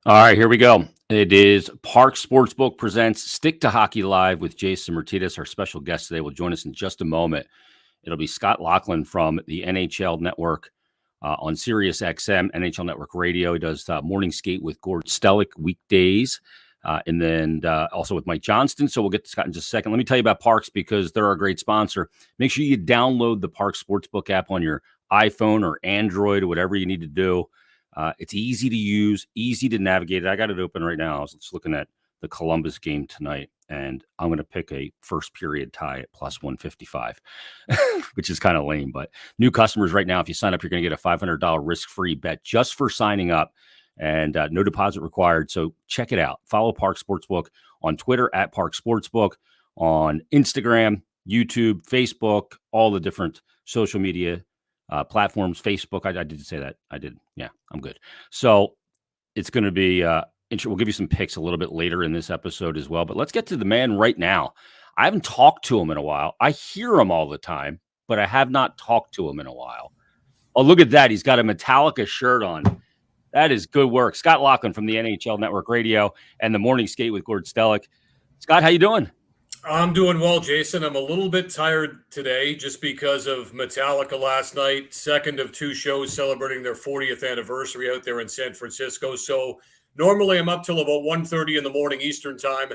All right, here we go. It is Parx Sportsbook presents Stick to Hockey Live with Jason Myrtetus. Our special guest today will join us in just a moment. It'll be Scott Laughlin from the NHL Network on Sirius XM, NHL Network Radio. He does Morning Skate with Gord Stellick weekdays, and then also with Mike Johnston. So we'll get to Scott in just a second. Let me tell you about Parx because they're our great sponsor. Make sure you download the Parx Sportsbook app on your iPhone or Android or whatever you need to do. It's easy to use, easy to navigate. I got it open right now. I was just looking at the Columbus game tonight, and I'm going to pick a first period tie at plus 155, which is kind of lame. But new customers right now, if you sign up, you're going to get a $500 risk-free bet just for signing up, and no deposit required. So check it out. Follow Parx Sportsbook on Twitter at Parx Sportsbook, on Instagram, YouTube, Facebook, all the different social media platforms. Facebook, I did say that. I did. Yeah, I'm good. So it's going to be we'll give you some picks a little bit later in this episode as well. But let's get to the man right now. I haven't talked to him in a while. I hear him all the time, but I have not talked to him in a while. Oh, look at that. He's got a Metallica shirt on. That is good work. Scott Laughlin from the NHL Network Radio and the Morning Skate with Gord Stellick. Scott, how you doing? I'm doing well, Jason. I'm a little bit tired today just because of Metallica last night, second of two shows celebrating their 40th anniversary out there in San Francisco. So normally I'm up till about 1:30 in the morning Eastern time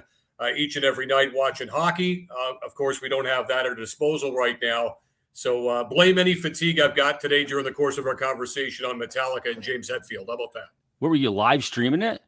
each and every night watching hockey. Of course, we don't have that at our disposal right now. So blame any fatigue I've got today during the course of our conversation on Metallica and James Hetfield. How about that? What, were you live streaming it?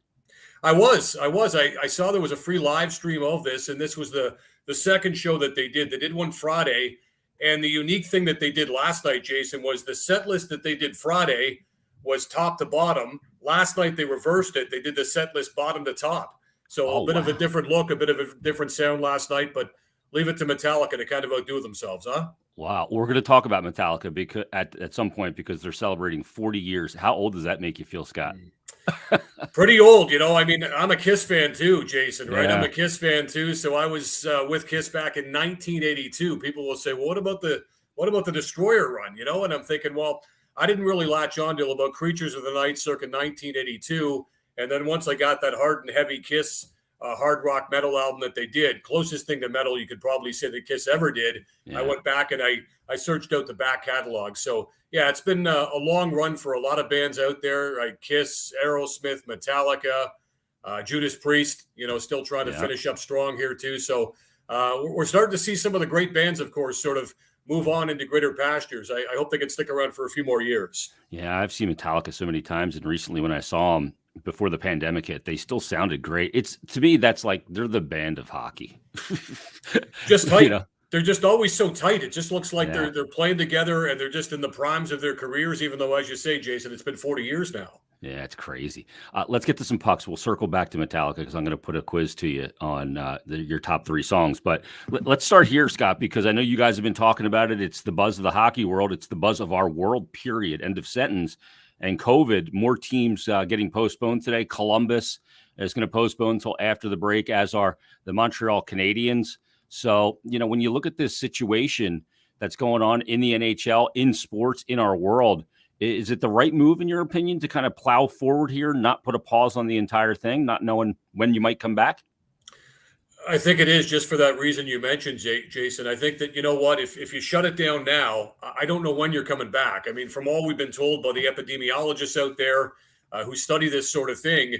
I was. I saw there was a free live stream of this, and this was the second show that they did. They did one Friday, and the unique thing that they did last night, Jason, was the set list that they did Friday was top to bottom. Last night they reversed it. They did the set list bottom to top. So a bit of a different look, a bit of a different sound last night, but leave it to Metallica to kind of outdo themselves, huh? Wow. We're going to talk about Metallica because at some point because they're celebrating 40 years. How old does that make you feel, Scott? Pretty old, you know. I mean, I'm a Kiss fan too, Jason, right? Yeah. I'm a Kiss fan too. So I was with Kiss back in 1982. People will say, well, what about the Destroyer run, you know? And I'm thinking, well, I didn't really latch on to about Creatures of the Night circa 1982. And then once I got that hard and heavy Kiss hard rock metal album that they did, closest thing to metal you could probably say that Kiss ever did. Yeah. I went back and I searched out the back catalog. So yeah, it's been a long run for a lot of bands out there, right? Kiss, Aerosmith, Metallica, Judas Priest, you know, still trying to finish up strong here too. So we're starting to see some of the great bands, of course, sort of move on into greater pastures. I hope they can stick around for a few more years. Yeah, I've seen Metallica so many times, and recently when I saw them before the pandemic hit, they still sounded great. It's, to me, that's like they're the band of hockey. Just tight. You know? They're just always so tight. It just looks like they're playing together and they're just in the primes of their careers, even though, as you say, Jason, it's been 40 years now. Yeah, it's crazy. Let's get to some pucks. We'll circle back to Metallica because I'm going to put a quiz to you on your top three songs. But let's start here, Scott, because I know you guys have been talking about it. It's the buzz of the hockey world. It's the buzz of our world, period. End of sentence. And COVID, more teams getting postponed today. Columbus is going to postpone until after the break, as are the Montreal Canadiens. So, you know, when you look at this situation that's going on in the NHL, in sports, in our world, is it the right move, in your opinion, to kind of plow forward here, not put a pause on the entire thing, not knowing when you might come back? I think it is, just for that reason you mentioned, Jason. I think that, you know what, if you shut it down now, I don't know when you're coming back. I mean, from all we've been told by the epidemiologists out there who study this sort of thing,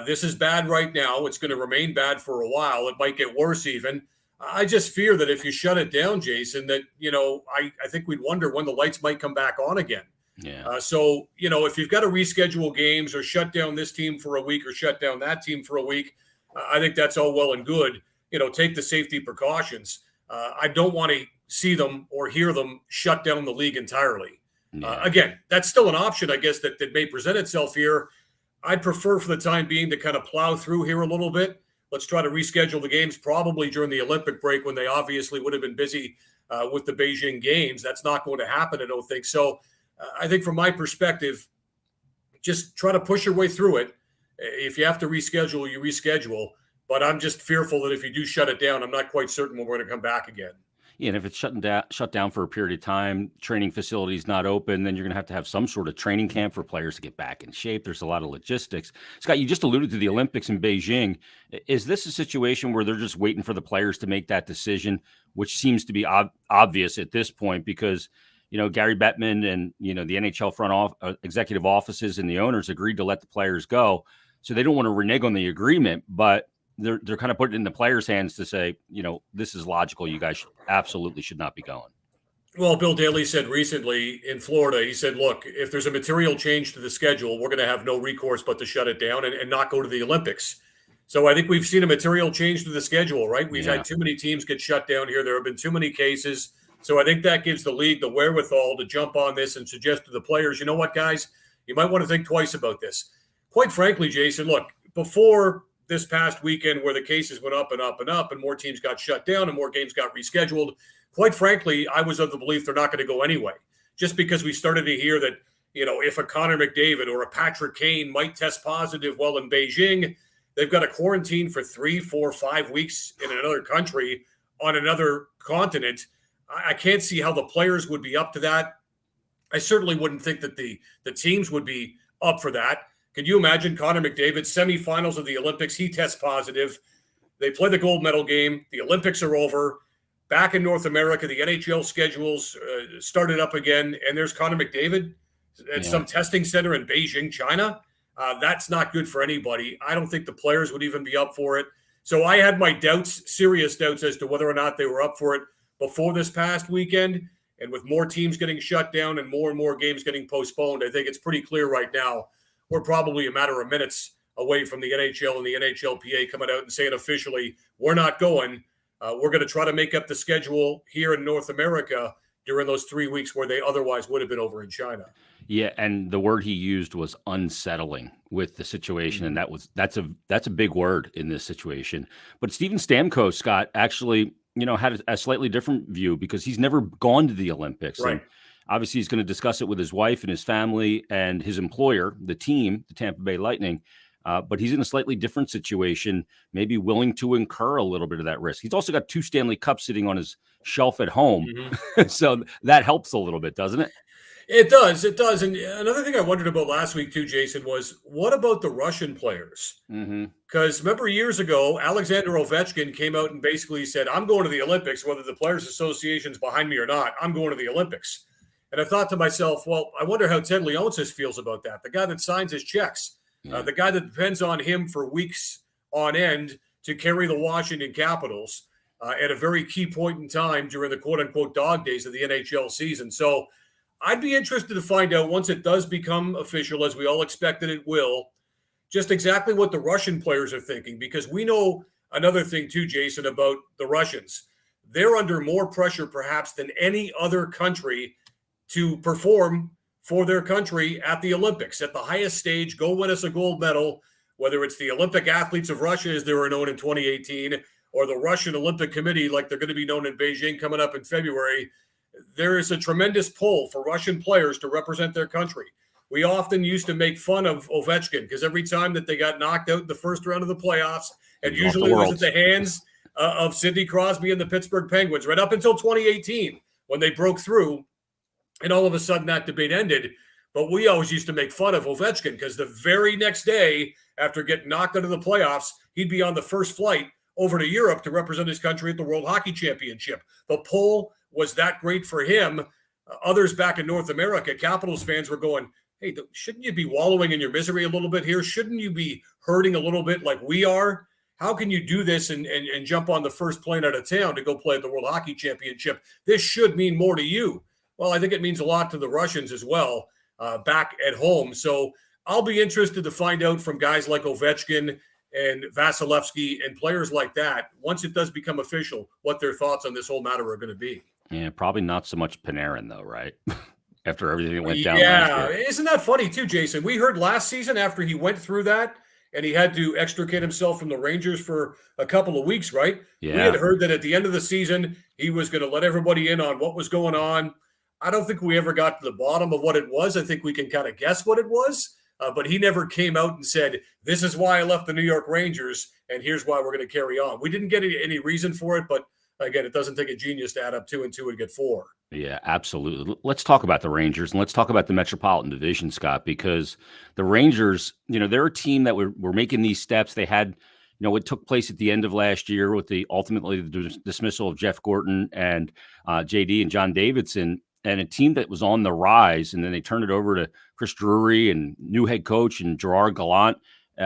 this is bad right now. It's going to remain bad for a while. It might get worse even. I just fear that if you shut it down, Jason, that, you know, I think we'd wonder when the lights might come back on again. Yeah. So, you know, if you've got to reschedule games or shut down this team for a week or shut down that team for a week, I think that's all well and good. You know, take the safety precautions. I don't want to see them or hear them shut down the league entirely. Yeah. Again, that's still an option, I guess, that may present itself here. I'd prefer for the time being to kind of plow through here a little bit. Let's try to reschedule the games probably during the Olympic break when they obviously would have been busy with the Beijing games. That's not going to happen, I don't think. So I think from my perspective, just try to push your way through it. If you have to reschedule, you reschedule. But I'm just fearful that if you do shut it down, I'm not quite certain when we're going to come back again. Yeah, and if it's shut down for a period of time, training facilities not open, then you're going to have some sort of training camp for players to get back in shape. There's a lot of logistics. Scott, you just alluded to the Olympics in Beijing. Is this a situation where they're just waiting for the players to make that decision, which seems to be obvious at this point because, Gary Bettman and, the NHL executive offices and the owners agreed to let the players go. So they don't want to renege on the agreement, but they're kind of putting it in the players' hands to say, this is logical. You guys absolutely should not be going. Well, Bill Daley said recently in Florida, he said, look, if there's a material change to the schedule, we're going to have no recourse but to shut it down and not go to the Olympics. So I think we've seen a material change to the schedule, right? We've had too many teams get shut down here. There have been too many cases. So I think that gives the league the wherewithal to jump on this and suggest to the players, you know what, guys, you might want to think twice about this. Quite frankly, Jason, look, before this past weekend where the cases went up and up and up and more teams got shut down and more games got rescheduled, quite frankly, I was of the belief they're not going to go anyway. Just because we started to hear that, if a Connor McDavid or a Patrick Kane might test positive while in Beijing, they've got a quarantine for 3, 4, 5 weeks in another country on another continent. I can't see how the players would be up to that. I certainly wouldn't think that the teams would be up for that. Could you imagine Connor McDavid, semifinals of the Olympics, he tests positive. They play the gold medal game. The Olympics are over. Back in North America, the NHL schedules started up again, and there's Connor McDavid at some testing center in Beijing, China. That's not good for anybody. I don't think the players would even be up for it. So I had my doubts, serious doubts as to whether or not they were up for it before this past weekend. And with more teams getting shut down and more games getting postponed, I think it's pretty clear right now we're probably a matter of minutes away from the NHL and the NHLPA coming out and saying officially, we're not going. We're going to try to make up the schedule here in North America during those 3 weeks where they otherwise would have been over in China. Yeah, and the word he used was unsettling with the situation, and that's a big word in this situation. But Steven Stamkos, Scott, actually, had a slightly different view because he's never gone to the Olympics. Right. And obviously, he's going to discuss it with his wife and his family and his employer, the team, the Tampa Bay Lightning. But he's in a slightly different situation, maybe willing to incur a little bit of that risk. He's also got 2 Stanley Cups sitting on his shelf at home. So that helps a little bit, doesn't it? It does. It does. And another thing I wondered about last week too, Jason, was what about the Russian players? Because remember years ago, Alexander Ovechkin came out and basically said, I'm going to the Olympics, whether the Players Association's behind me or not. I'm going to the Olympics. And I thought to myself, well, I wonder how Ted Leonsis feels about that. The guy that signs his checks, the guy that depends on him for weeks on end to carry the Washington Capitals at a very key point in time during the quote-unquote dog days of the NHL season. So I'd be interested to find out once it does become official, as we all expected it will, just exactly what the Russian players are thinking. Because we know another thing too, Jason, about the Russians. They're under more pressure perhaps than any other country to perform for their country at the Olympics, at the highest stage, go win us a gold medal, whether it's the Olympic athletes of Russia, as they were known in 2018, or the Russian Olympic Committee, like they're going to be known in Beijing coming up in February. There is a tremendous pull for Russian players to represent their country. We often used to make fun of Ovechkin because every time that they got knocked out in the first round of the playoffs, and usually it was at the hands of Sidney Crosby and the Pittsburgh Penguins, right up until 2018 when they broke through, and all of a sudden that debate ended. But we always used to make fun of Ovechkin because the very next day after getting knocked out of the playoffs, he'd be on the first flight over to Europe to represent his country at the World Hockey Championship. The pull was that great for him. Others back in North America, Capitals fans were going, hey, shouldn't you be wallowing in your misery a little bit here? Shouldn't you be hurting a little bit like we are? How can you do this and jump on the first plane out of town to go play at the World Hockey Championship? This should mean more to you. Well, I think it means a lot to the Russians as well back at home. So I'll be interested to find out from guys like Ovechkin and Vasilevsky and players like that, once it does become official, what their thoughts on this whole matter are going to be. Yeah, probably not so much Panarin, though, right? After everything that went down. Yeah, isn't that funny, too, Jason? We heard last season after he went through that and he had to extricate himself from the Rangers for a couple of weeks, right? Yeah. We had heard that at the end of the season, he was going to let everybody in on what was going on. I don't think we ever got to the bottom of what it was. I think we can kind of guess what it was. But he never came out and said, this is why I left the New York Rangers, and here's why we're going to carry on. We didn't get any reason for it, but again, it doesn't take a genius to add up 2 and 2 and get 4. Yeah, absolutely. Let's talk about the Rangers and let's talk about the Metropolitan Division, Scott, because the Rangers, they're a team that were making these steps. They had, it took place at the end of last year with ultimately the dismissal of Jeff Gorton and JD and John Davidson, and a team that was on the rise. And then they turned it over to Chris Drury and new head coach and Gerard Gallant.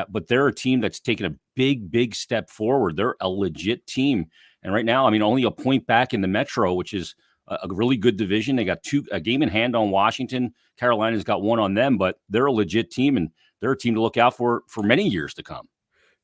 But they're a team that's taken a big step forward. They're a legit team. And right now, only a point back in the Metro, which is a really good division. They got a game in hand on Washington. Carolina's got one on them, but they're a legit team, and they're a team to look out for many years to come.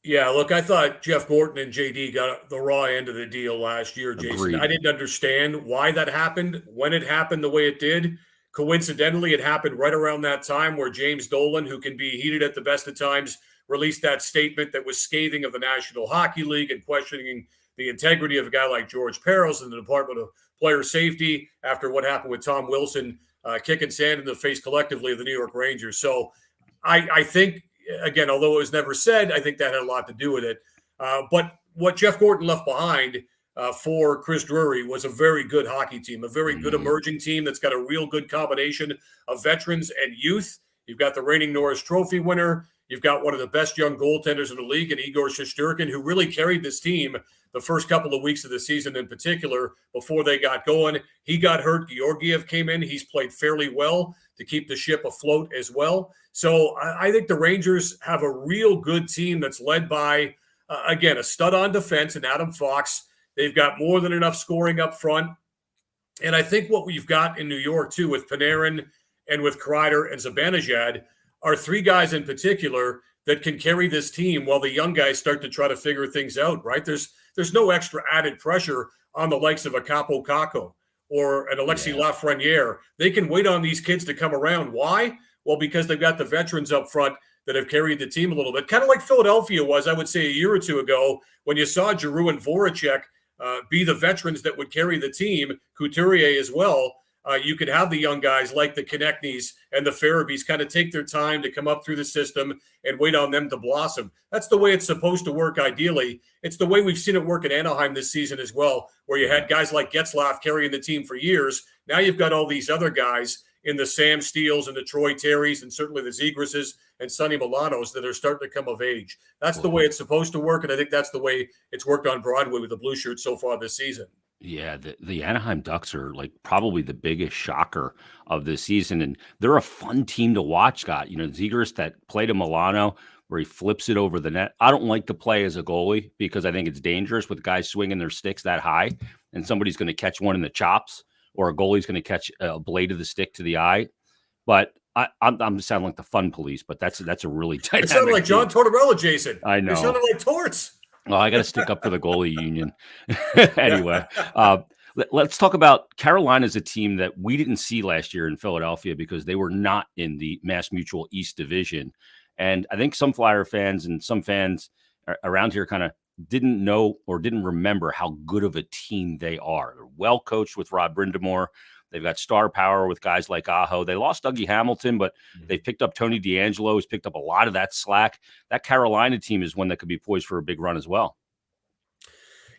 Yeah, look, I thought Jeff Gorton and JD got the raw end of the deal last year, Jason. Agreed. I didn't understand why that happened, when it happened the way it did. Coincidentally, it happened right around that time where James Dolan, who can be heated at the best of times, released that statement that was scathing of the National Hockey League and questioning the integrity of a guy like George Peros in the Department of Player Safety after what happened with Tom Wilson kicking sand in the face collectively of the New York Rangers. So I think, again, although it was never said, I think that had a lot to do with it. But what Jeff Gorton left behind for Chris Drury was a very good hockey team, a very good emerging team that's got a real good combination of veterans and youth. You've got the reigning Norris Trophy winner. You've got one of the best young goaltenders in the league, and Igor Shesterkin, who really carried this team the first couple of weeks of the season in particular before they got going. He got hurt. Georgiev came in. He's played fairly well to keep the ship afloat as well. So I think the Rangers have a real good team that's led by, again, a stud on defense in Adam Fox. They've got more than enough scoring up front. And I think what we've got in New York, too, with Panarin and with Kreider and Zibanejad are three guys in particular that can carry this team while the young guys start to try to figure things out, right? There's no extra added pressure on the likes of a Capo Caco or an Alexis Lafreniere. They can wait on these kids to come around. Why? Well, because they've got the veterans up front that have carried the team a little bit, kind of like Philadelphia was, I would say, a year or two ago when you saw Giroux and Voracek be the veterans that would carry the team, Couturier as well. You could have the young guys like the Konechnys and the Farabys kind of take their time to come up through the system and wait on them to blossom. That's the way it's supposed to work ideally. It's the way we've seen it work in Anaheim this season as well, where you had guys like Getzlaf carrying the team for years. Now you've got all these other guys in the Sam Steeles and the Troy Terrys and certainly the Zegrases and Sonny Milanos that are starting to come of age. That's the way it's supposed to work, and I think that's the way it's worked on Broadway with the Blue Shirts so far this season. Yeah, the Anaheim Ducks are like probably the biggest shocker of this season, and they're a fun team to watch, Scott. Zegras that played to Milano where he flips it over the net. I don't like to play as a goalie because I think it's dangerous with guys swinging their sticks that high, and somebody's going to catch one in the chops, or a goalie's going to catch a blade of the stick to the eye. But I'm sounding like the fun police, but that's a really dynamic. It sounded like John Tortorella, Jason. I know. It sounded like Torts. Well, I got to stick up for the goalie union. Anyway, let's talk about Carolina's a team that we didn't see last year in Philadelphia because they were not in the Mass Mutual East Division. And I think some Flyer fans and some fans around here kind of didn't know or didn't remember how good of a team they are. They're well coached with Rod Brindamore. They've got star power with guys like Aho. They lost Dougie Hamilton, but they picked up Tony DeAngelo, who's picked up a lot of that slack. That Carolina team is one that could be poised for a big run as well.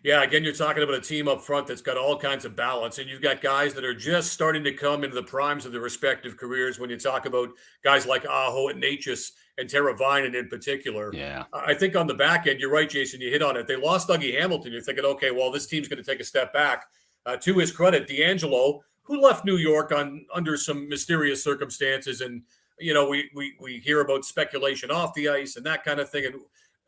Yeah, again, you're talking about a team up front that's got all kinds of balance, and you've got guys that are just starting to come into the primes of their respective careers when you talk about guys like Aho and Natchez and Teravainen in particular. Yeah. I think on the back end, you're right, Jason, you hit on it. They lost Dougie Hamilton. You're thinking, okay, well, this team's going to take a step back. To his credit, DeAngelo, who left New York under some mysterious circumstances. And, we hear about speculation off the ice and that kind of thing. And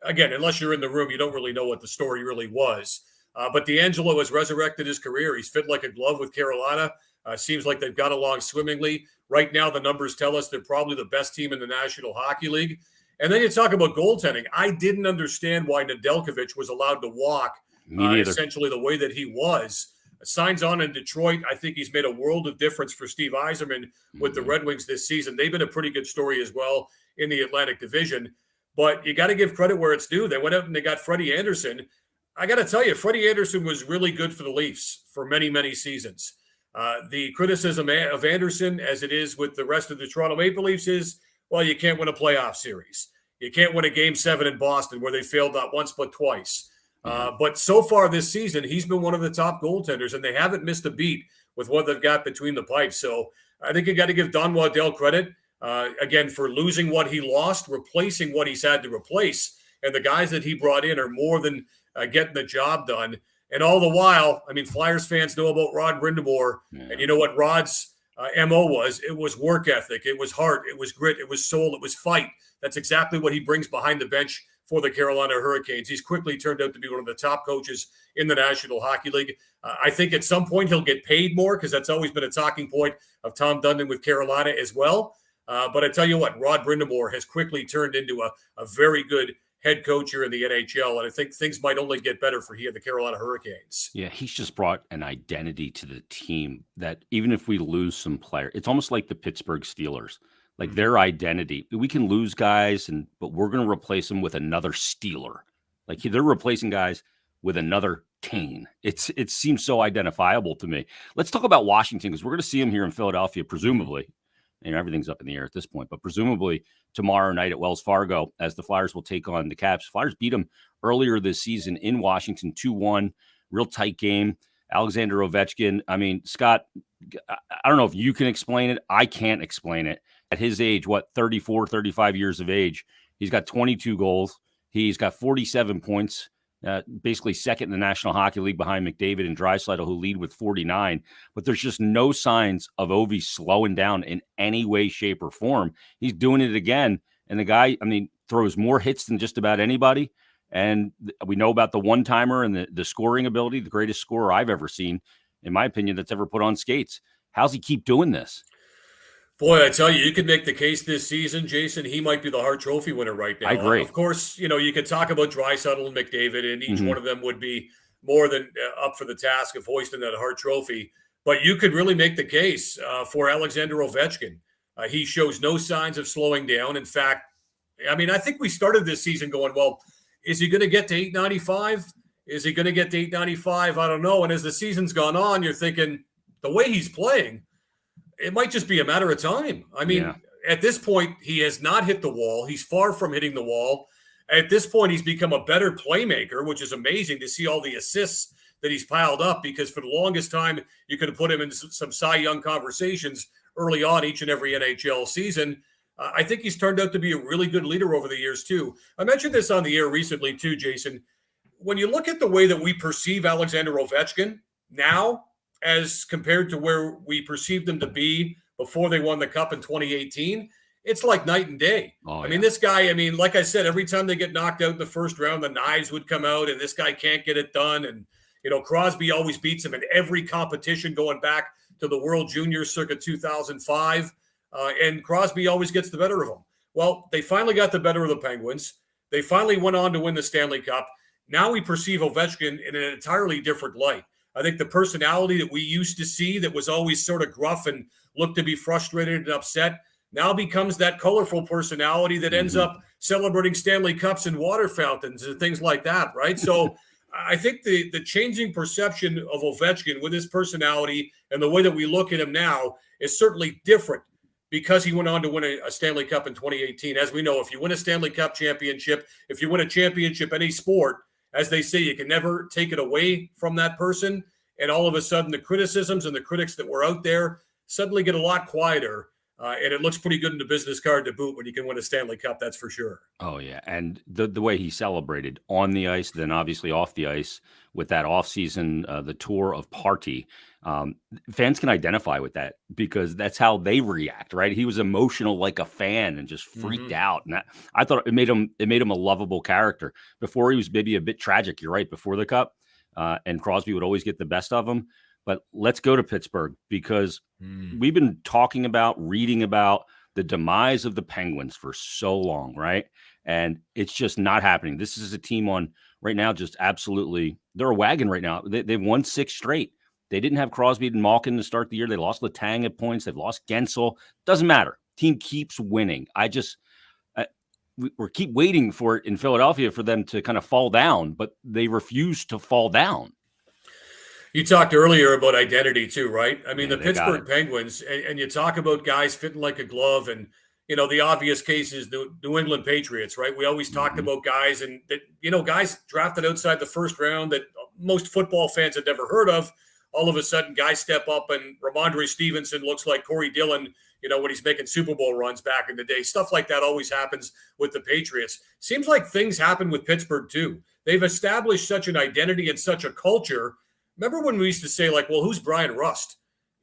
again, unless you're in the room, you don't really know what the story really was. But DeAngelo has resurrected his career. He's fit like a glove with Carolina. Seems like they've got along swimmingly. Right now, the numbers tell us they're probably the best team in the National Hockey League. And then you talk about goaltending. I didn't understand why Nedeljkovic was allowed to walk essentially the way that he was. Signs on in Detroit. I think he's made a world of difference for Steve Yzerman with the Red Wings this season. They've been a pretty good story as well in the Atlantic Division. But you got to give credit where it's due. They went out and they got Freddie Anderson. I got to tell you, Freddie Anderson was really good for the Leafs for many, many seasons. The criticism of Anderson, as it is with the rest of the Toronto Maple Leafs, is, well, you can't win a playoff series. You can't win a Game 7 in Boston where they failed not once but twice. Yeah. But so far this season, he's been one of the top goaltenders, and they haven't missed a beat with what they've got between the pipes. So I think you got to give Don Waddell credit, again, for losing what he lost, replacing what he's had to replace. And the guys that he brought in are more than getting the job done. And all the while, I mean, Flyers fans know about Rod Brindamore. Yeah. And you know what Rod's MO was? It was work ethic. It was heart. It was grit. It was soul. It was fight. That's exactly what he brings behind the bench for the Carolina Hurricanes. He's quickly turned out to be one of the top coaches in the National Hockey League. I think at some point he'll get paid more because that's always been a talking point of Tom Dundon with Carolina as well. But I tell you what, Rod Brindamore has quickly turned into a very good head coach here in the NHL, and I think things might only get better for he and the Carolina Hurricanes. Yeah, he's just brought an identity to the team that even if we lose some player, it's almost like the Pittsburgh Steelers. Like their identity, we can lose guys, but we're going to replace them with another Steeler. Like they're replacing guys with another Kane. It seems so identifiable to me. Let's talk about Washington because we're going to see him here in Philadelphia, presumably. You know, everything's up in the air at this point, but presumably tomorrow night at Wells Fargo, as the Flyers will take on the Caps. Flyers beat them earlier this season in Washington, 2-1, real tight game. Alexander Ovechkin. I mean, Scott, I don't know if you can explain it. I can't explain it. At his age, 34, 35 years of age, he's got 22 goals. He's got 47 points, basically second in the National Hockey League behind McDavid and Draisaitl, who lead with 49. But there's just no signs of Ovi slowing down in any way, shape, or form. He's doing it again. And the guy, I mean, throws more hits than just about anybody. And we know about the one-timer and the scoring ability, the greatest scorer I've ever seen, in my opinion, that's ever put on skates. How's he keep doing this? Boy, I tell you, you could make the case this season, Jason. He might be the Hart Trophy winner right now. I agree. Of course, you know, you could talk about Draisaitl and McDavid, and each one of them would be more than up for the task of hoisting that Hart Trophy. But you could really make the case for Alexander Ovechkin. He shows no signs of slowing down. In fact, I mean, I think we started this season going, well, is he going to get to 895? Is he going to get to 895? I don't know. And as the season's gone on, you're thinking the way he's playing, it might just be a matter of time. I mean, At this point, he has not hit the wall. He's far from hitting the wall. At this point, he's become a better playmaker, which is amazing to see all the assists that he's piled up, because for the longest time, you could have put him in some Cy Young conversations early on each and every NHL season. I think he's turned out to be a really good leader over the years, too. I mentioned this on the air recently, too, Jason. When you look at the way that we perceive Alexander Ovechkin now, as compared to where we perceived him to be before they won the Cup in 2018, it's like night and day. I mean, this guy, I mean, like I said, every time they get knocked out in the first round, the knives would come out, and this guy can't get it done. And, you know, Crosby always beats him in every competition going back to the World Juniors circa 2005. And Crosby always gets the better of him. Well, they finally got the better of the Penguins. They finally went on to win the Stanley Cup. Now we perceive Ovechkin in an entirely different light. I think the personality that we used to see that was always sort of gruff and looked to be frustrated and upset now becomes that colorful personality that ends up celebrating Stanley Cups and water fountains and things like that, right? So I think the changing perception of Ovechkin with his personality and the way that we look at him now is certainly different because he went on to win a Stanley Cup in 2018. As we know, if you win a Stanley Cup championship, if you win a championship, any sport, as they say, you can never take it away from that person. And all of a sudden, the criticisms and the critics that were out there suddenly get a lot quieter. And it looks pretty good in the business card to boot when you can win a Stanley Cup, that's for sure. Oh, yeah. And the way he celebrated on the ice, then obviously off the ice with that offseason, the tour of party, fans can identify with that because that's how they react, right? He was emotional like a fan and just freaked out. And I thought it made him a lovable character. Before he was maybe a bit tragic, you're right, before the Cup. And Crosby would always get the best of him. But let's go to Pittsburgh because we've been talking about, reading about the demise of the Penguins for so long, right? And it's just not happening. This is a team on right now, just absolutely, they're a wagon right now. They've won 6 straight. They didn't have Crosby and Malkin to start the year. They lost Letang at points. They've lost Gensel. Doesn't matter. Team keeps winning. We keep waiting for it in Philadelphia for them to kind of fall down, but they refuse to fall down. You talked earlier about identity too, right? I mean, the Pittsburgh Penguins, and you talk about guys fitting like a glove, and the obvious case is the New England Patriots, right? We always talked about guys and that, guys drafted outside the first round that most football fans had never heard of. All of a sudden, guys step up and Ramondre Stevenson looks like Corey Dillon, when he's making Super Bowl runs back in the day. Stuff like that always happens with the Patriots. Seems like things happen with Pittsburgh too. They've established such an identity and such a culture. Remember when we used to say, like, well, who's Brian Rust?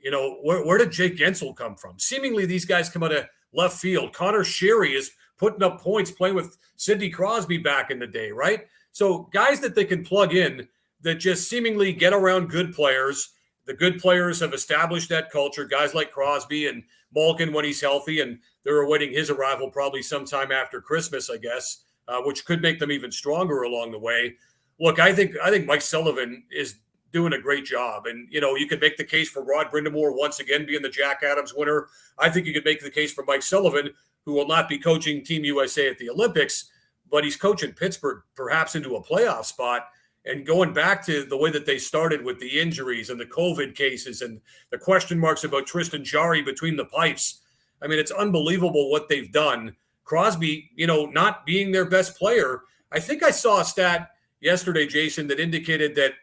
Where did Jake Gensel come from? Seemingly these guys come out of left field. Connor Sherry is putting up points playing with Sidney Crosby back in the day, right? So guys that they can plug in that just seemingly get around good players. The good players have established that culture, guys like Crosby and Malkin when he's healthy, and they're awaiting his arrival probably sometime after Christmas, I guess, which could make them even stronger along the way. Look, I think Mike Sullivan is doing a great job. And, you could make the case for Rod Brindamore once again being the Jack Adams winner. I think you could make the case for Mike Sullivan, who will not be coaching Team USA at the Olympics, but he's coaching Pittsburgh perhaps into a playoff spot. And going back to the way that they started with the injuries and the COVID cases and the question marks about Tristan Jarry between the pipes, I mean, it's unbelievable what they've done. Crosby, not being their best player. I think I saw a stat yesterday, Jason, that indicated that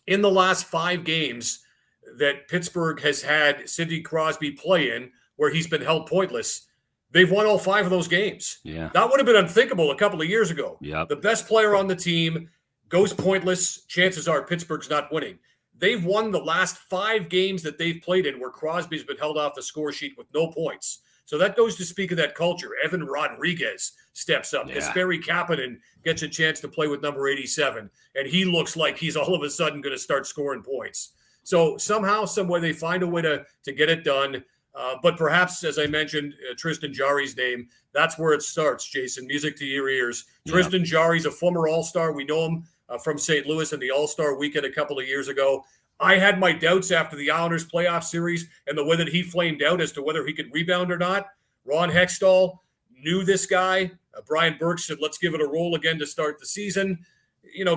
in the last 5 games that Pittsburgh has had Sidney Crosby play in, where he's been held pointless, they've won all 5 of those games. Yeah. That would have been unthinkable a couple of years ago. Yep. The best player on the team goes pointless, chances are Pittsburgh's not winning. They've won the last 5 games that they've played in where Crosby's been held off the score sheet with no points. So that goes to speak of that culture. Evan Rodriguez steps up. Kasperi Kapanen gets a chance to play with number 87, and he looks like he's all of a sudden going to start scoring points. So somehow, some way, they find a way to get it done. But perhaps, as I mentioned, Tristan Jarry's name, that's where it starts, Jason. Music to your ears. Tristan Jarry's a former All-Star. We know him from St. Louis in the All-Star weekend a couple of years ago. I had my doubts after the Islanders playoff series and the way that he flamed out as to whether he could rebound or not. Ron Hextall knew this guy. Brian Burke said, let's give it a roll again to start the season.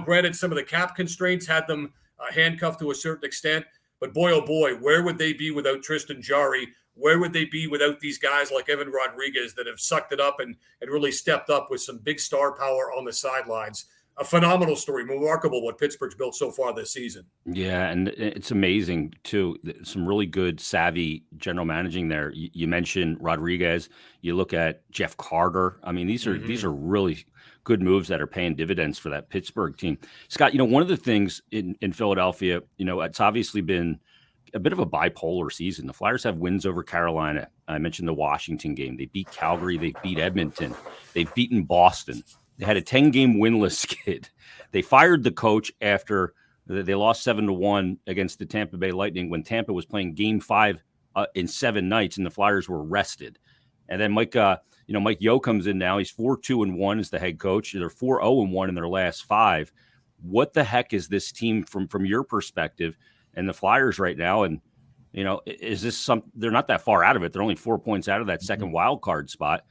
Granted, some of the cap constraints had them handcuffed to a certain extent. But boy, oh boy, where would they be without Tristan Jarry? Where would they be without these guys like Evan Rodriguez that have sucked it up and really stepped up with some big star power on the sidelines? A phenomenal story, remarkable what Pittsburgh's built so far this season. Yeah, and it's amazing, too. Some really good, savvy general managing there. You mentioned Rodriguez. You look at Jeff Carter. I mean, these are really good moves that are paying dividends for that Pittsburgh team. Scott, one of the things in Philadelphia, it's obviously been a bit of a bipolar season. The Flyers have wins over Carolina. I mentioned the Washington game. They beat Calgary. They beat Edmonton. They've beaten Boston. They had a 10-game winless skid. They fired the coach after they lost 7-1 against the Tampa Bay Lightning when Tampa was playing Game 5 in 7 nights, and the Flyers were rested. And then Mike Yeo comes in now. He's 4-2-1 as the head coach. They're 4-0-1 in their last 5. What the heck is this team from your perspective and the Flyers right now? And is this they're not that far out of it. They're only 4 points out of that second wild card spot.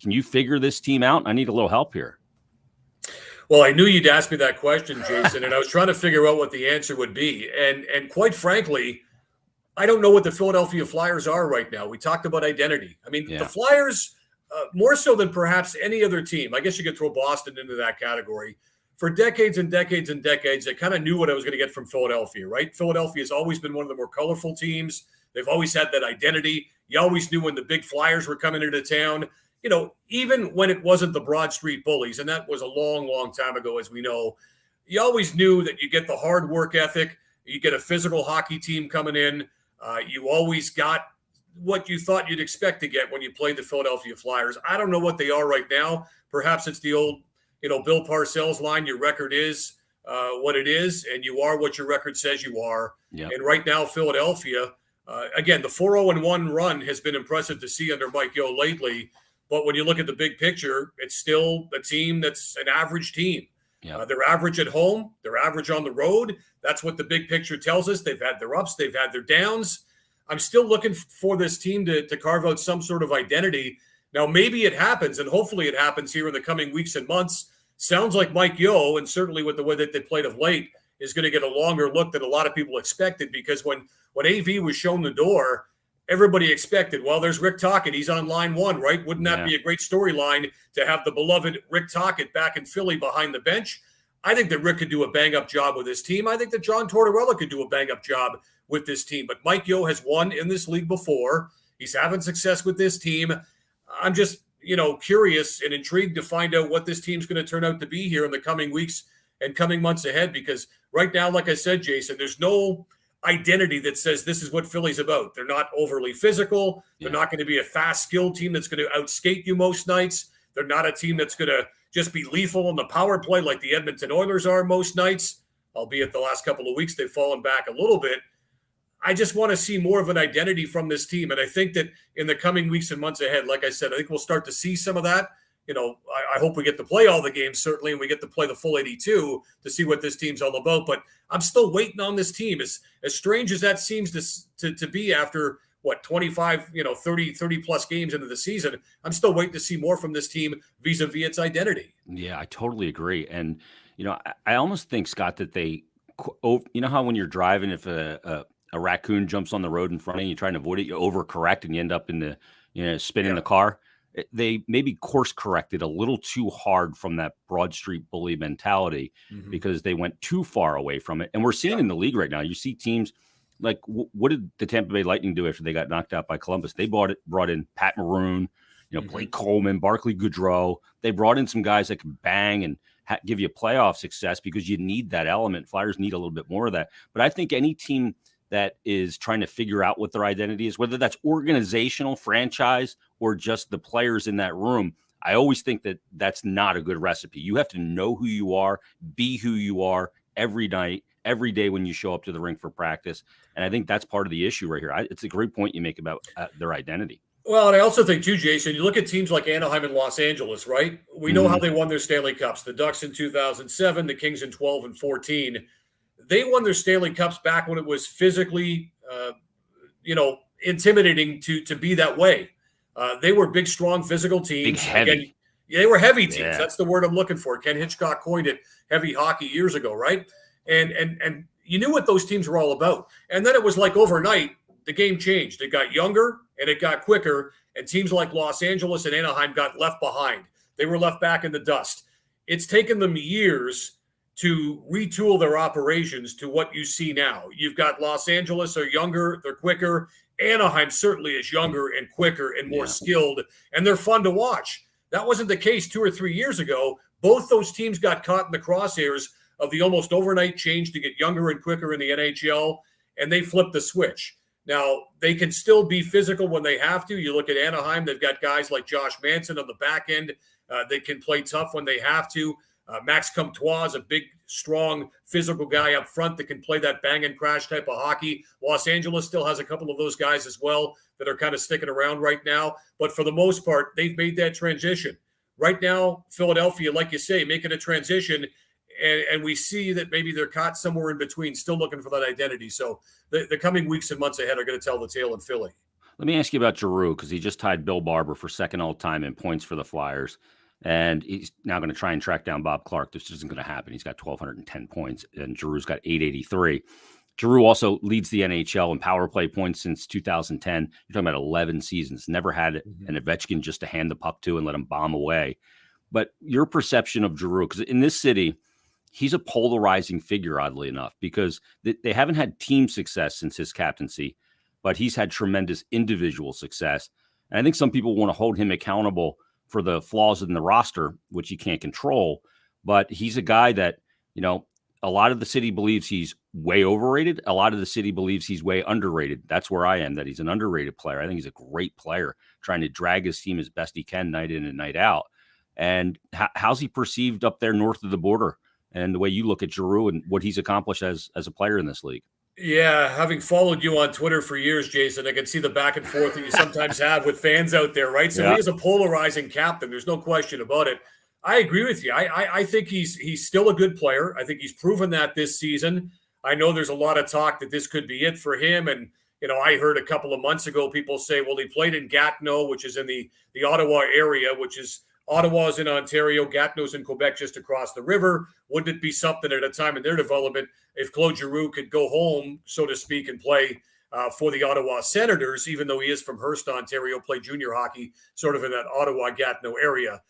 Can you figure this team out? I need a little help here. Well, I knew you'd ask me that question, Jason, and I was trying to figure out what the answer would be. And quite frankly, I don't know what the Philadelphia Flyers are right now. We talked about identity. I mean, the Flyers, more so than perhaps any other team, I guess you could throw Boston into that category. For decades and decades and decades, I kind of knew what I was going to get from Philadelphia, right? Philadelphia has always been one of the more colorful teams. They've always had that identity. You always knew when the big Flyers were coming into town. Even when it wasn't the Broad Street Bullies, and that was a long, long time ago, as we know, you always knew that you get the hard work ethic, you get a physical hockey team coming in, you always got what you thought you'd expect to get when you played the Philadelphia Flyers. I don't know what they are right now. Perhaps it's the old, Bill Parcells line, your record is what it is, and you are what your record says you are. Yep. And right now, Philadelphia, again, the 4-0-1 run has been impressive to see under Mike Yeo lately. But when you look at the big picture, it's still a team that's an average team. Yep. They're average at home. They're average on the road. That's what the big picture tells us. They've had their ups. They've had their downs. I'm still looking for this team to carve out some sort of identity. Now, maybe it happens, and hopefully it happens here in the coming weeks and months. Sounds like Mike Yeo, and certainly with the way that they played of late, is going to get a longer look than a lot of people expected, because when AV was shown the door, everybody expected, well, there's Rick Tocchet. He's on line one, right? Wouldn't that be a great storyline to have the beloved Rick Tocchet back in Philly behind the bench? I think that Rick could do a bang-up job with his team. I think that John Tortorella could do a bang-up job with this team. But Mike Yeo has won in this league before. He's having success with this team. I'm just, curious and intrigued to find out what this team's going to turn out to be here in the coming weeks and coming months ahead. Because right now, like I said, Jason, there's no identity that says this is what Philly's about. They're not overly physical. They're not going to be a fast, skilled team that's going to outskate you most nights. They're not a team that's going to just be lethal on the power play like the Edmonton Oilers are most nights, albeit the last couple of weeks they've fallen back a little bit. I just want to see more of an identity from this team. And I think that in the coming weeks and months ahead, like I said, I think we'll start to see some of that. I hope we get to play all the games, certainly, and we get to play the full 82 to see what this team's all about. But I'm still waiting on this team. As strange as that seems to be after, 25, 30 plus games into the season, I'm still waiting to see more from this team vis-a-vis its identity. Yeah, I totally agree. And, I almost think, Scott, that they, how when you're driving, if a raccoon jumps on the road in front of you, you try and avoid it, you overcorrect and you end up in the, spinning the car. They maybe course corrected a little too hard from that Broad Street bully mentality because they went too far away from it. And we're seeing in the league right now, you see teams like, what did the Tampa Bay Lightning do after they got knocked out by Columbus? They brought in Pat Maroon, Blake Coleman, Barclay Goodrow. They brought in some guys that can bang and give you playoff success because you need that element. Flyers need a little bit more of that. But I think any team that is trying to figure out what their identity is, whether that's organizational, franchise, or just the players in that room, I always think that that's not a good recipe. You have to know who you are, be who you are every night, every day when you show up to the rink for practice. And I think that's part of the issue right here. It's a great point you make about their identity. Well, and I also think, too, Jason, you look at teams like Anaheim and Los Angeles, right? We know how they won their Stanley Cups. The Ducks in 2007, the Kings in 12 and 14. They won their Stanley Cups back when it was physically, intimidating to be that way. They were big, strong, physical teams. Big, heavy. Again, they were heavy teams. Yeah. That's the word I'm looking for. Ken Hitchcock coined it, heavy hockey, years ago, right? And you knew what those teams were all about. And then it was like overnight, the game changed. It got younger and it got quicker. And teams like Los Angeles and Anaheim got left behind. They were left back in the dust. It's taken them years to retool their operations to what you see now. You've got Los Angeles are younger, they're quicker. Anaheim certainly is younger and quicker and more skilled, and they're fun to watch. That wasn't the case 2 or 3 years ago. Both those teams got caught in the crosshairs of the almost overnight change to get younger and quicker in the NHL, and they flipped the switch. Now, they can still be physical when they have to. You look at Anaheim, they've got guys like Josh Manson on the back end. They can play tough when they have to. Max Comtois is a big, strong, physical guy up front that can play that bang and crash type of hockey. Los Angeles still has a couple of those guys as well that are kind of sticking around right now. But for the most part, they've made that transition. Right now, Philadelphia, like you say, making a transition, and we see that maybe they're caught somewhere in between, still looking for that identity. So the coming weeks and months ahead are going to tell the tale in Philly. Let me ask you about Giroux, because he just tied Bill Barber for second all-time in points for the Flyers. And he's now going to try and track down Bob Clark. This isn't going to happen. He's got 1,210 points, and Giroux's got 883. Giroux also leads the NHL in power play points since 2010. You're talking about 11 seasons. Never had an Ovechkin just to hand the puck to and let him bomb away. But your perception of Giroux, because in this city, he's a polarizing figure, oddly enough, because they haven't had team success since his captaincy, but he's had tremendous individual success. And I think some people want to hold him accountable for the flaws in the roster, which he can't control. But he's a guy that, a lot of the city believes he's way overrated. A lot of the city believes he's way underrated. That's where I am, that he's an underrated player. I think he's a great player, trying to drag his team as best he can night in and night out. And how's he perceived up there north of the border, and the way you look at Giroux and what he's accomplished as a player in this league? Yeah, having followed you on Twitter for years, Jason, I can see the back and forth that you sometimes have with fans out there, right? So he is a polarizing captain. There's no question about it. I agree with you. I think he's still a good player. I think he's proven that this season. I know there's a lot of talk that this could be it for him. And, I heard a couple of months ago people say, well, he played in Gatineau, which is in the Ottawa area, which is Ottawa's in Ontario, Gatineau's in Quebec, just across the river. Wouldn't it be something at a time in their development if Claude Giroux could go home, so to speak, and play for the Ottawa Senators, even though he is from Hearst, Ontario, played junior hockey sort of in that Ottawa-Gatineau area.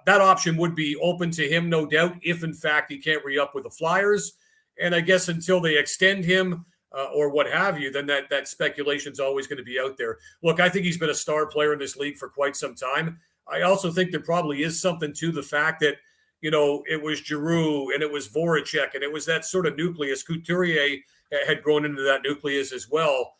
That option would be open to him, no doubt, if in fact he can't re-up with the Flyers. And I guess until they extend him or what have you, then that speculation is always going to be out there. Look, I think he's been a star player in this league for quite some time. I also think there probably is something to the fact that, it was Giroux and it was Voracek and it was that sort of nucleus. Couturier had grown into that nucleus as well,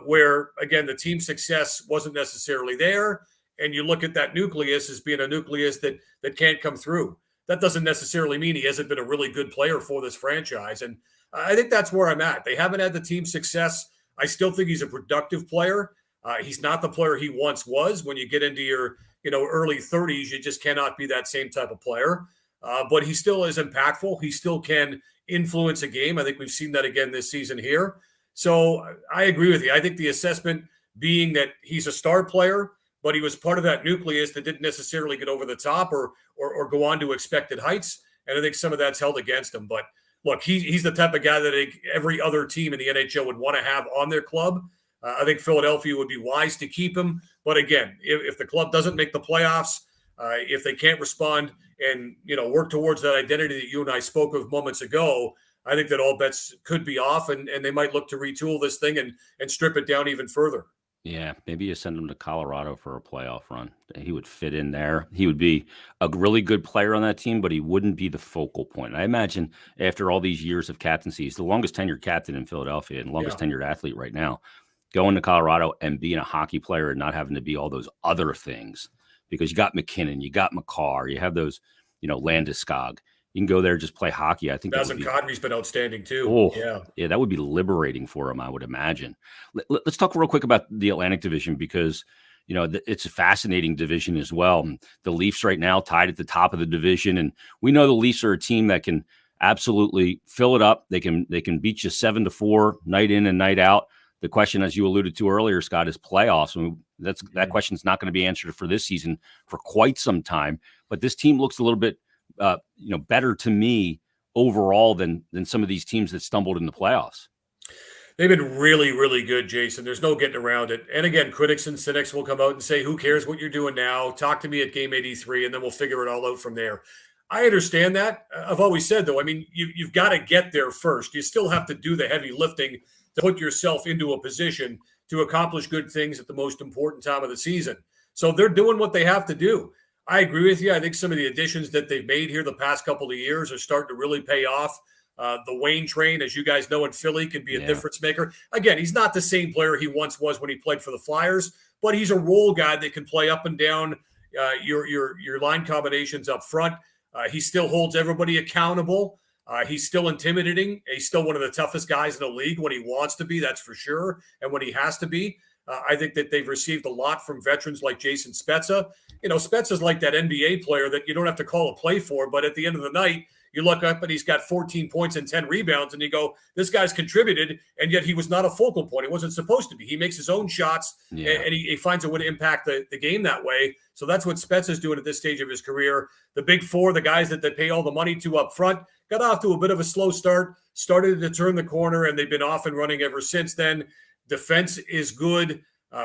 where, again, the team success wasn't necessarily there. And you look at that nucleus as being a nucleus that can't come through. That doesn't necessarily mean he hasn't been a really good player for this franchise. And I think that's where I'm at. They haven't had the team success. I still think he's a productive player. He's not the player he once was. When you get into your early 30s, you just cannot be that same type of player. But he still is impactful. He still can influence a game. I think we've seen that again this season here. So I agree with you. I think the assessment being that he's a star player, but he was part of that nucleus that didn't necessarily get over the top or go on to expected heights. And I think some of that's held against him. But look, he's the type of guy that every other team in the NHL would want to have on their club. I think Philadelphia would be wise to keep him. But again, if the club doesn't make the playoffs, if they can't respond and work towards that identity that you and I spoke of moments ago, I think that all bets could be off, and they might look to retool this thing and strip it down even further. Yeah, maybe you send him to Colorado for a playoff run. He would fit in there. He would be a really good player on that team, but he wouldn't be the focal point. I imagine after all these years of captaincy, he's the longest tenured captain in Philadelphia and longest tenured athlete right now. Going to Colorado and being a hockey player and not having to be all those other things, because you got McKinnon, you got McCarr, you have those, Landeskog. You can go there and just play hockey. I think Kadri's been outstanding too. Yeah, that would be liberating for him, I would imagine. Let's talk real quick about the Atlantic Division, because it's a fascinating division as well. The Leafs right now tied at the top of the division, and we know the Leafs are a team that can absolutely fill it up. They can beat you 7-4 night in and night out. The question, as you alluded to earlier, Scott, is playoffs. I mean, that question's not going to be answered for this season for quite some time. But this team looks a little bit, better to me overall than some of these teams that stumbled in the playoffs. They've been really, really good, Jason. There's no getting around it. And again, critics and cynics will come out and say, "Who cares what you're doing now? Talk to me at game 83, and then we'll figure it all out from there." I understand that. I've always said, though, I mean, you've got to get there first. You still have to do the heavy lifting to put yourself into a position to accomplish good things at the most important time of the season. So they're doing what they have to do. I agree with you. I think some of the additions that they've made here the past couple of years are starting to really pay off. The Wayne train, as you guys know, in Philly can be a difference maker. Again, he's not the same player he once was when he played for the Flyers, but he's a role guy that can play up and down your line combinations up front. He still holds everybody accountable. He's still intimidating. He's still one of the toughest guys in the league when he wants to be, that's for sure, and when he has to be. I think that they've received a lot from veterans like Jason Spezza. Spezza's like that NBA player that you don't have to call a play for, but at the end of the night, you look up and he's got 14 points and 10 rebounds, and you go, this guy's contributed, and yet he was not a focal point. He wasn't supposed to be. He makes his own shots, and he finds a way to impact the game that way. So that's what Spezza's doing at this stage of his career. The big four, the guys that they pay all the money to up front, got off to a bit of a slow start, started to turn the corner, and they've been off and running ever since then. Defense is good.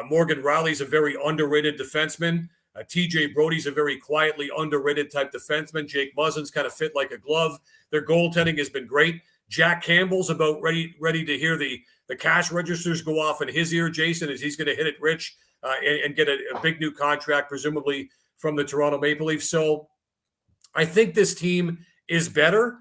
Morgan Riley's a very underrated defenseman. TJ Brody's a very quietly underrated type defenseman. Jake Muzzin's kind of fit like a glove. Their goaltending has been great. Jack Campbell's about ready to hear the cash registers go off in his ear, Jason, as he's going to hit it rich and get a big new contract, presumably from the Toronto Maple Leafs. So I think this team is better.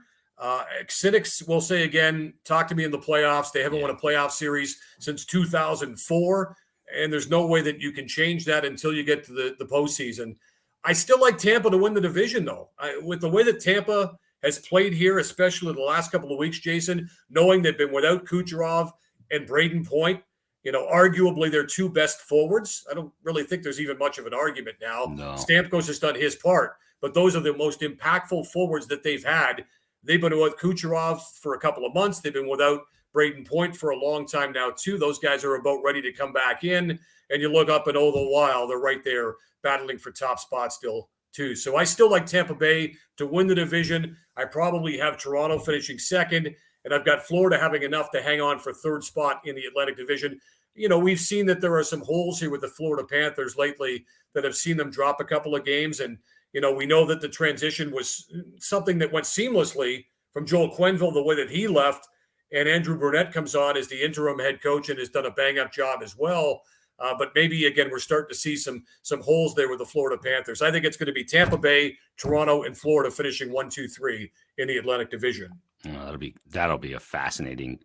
Cynics will say again, talk to me in the playoffs. They haven't won a playoff series since 2004. And there's no way that you can change that until you get to the postseason. I still like Tampa to win the division, though. With the way that Tampa has played here, especially the last couple of weeks, Jason, knowing they've been without Kucherov and Braden Point, arguably their two best forwards. I don't really think there's even much of an argument now. No. Stamkos has done his part, but those are the most impactful forwards that they've had. They've been without Kucherov for a couple of months. They've been without Braden Point for a long time now, too. Those guys are about ready to come back in. And you look up and all the while, they're right there battling for top spots still, too. So I still like Tampa Bay to win the division. I probably have Toronto finishing second. and I've got Florida having enough to hang on for third spot in the Atlantic Division. We've seen that there are some holes here with the Florida Panthers lately that have seen them drop a couple of games. And, we know that the transition was something that went seamlessly from Joel Quenneville, the way that he left. And Andrew Burnett comes on as the interim head coach and has done a bang-up job as well. But maybe, again, we're starting to see some holes there with the Florida Panthers. I think it's going to be Tampa Bay, Toronto, and Florida finishing 1, 2, 3 in the Atlantic Division. That'll be a fascinating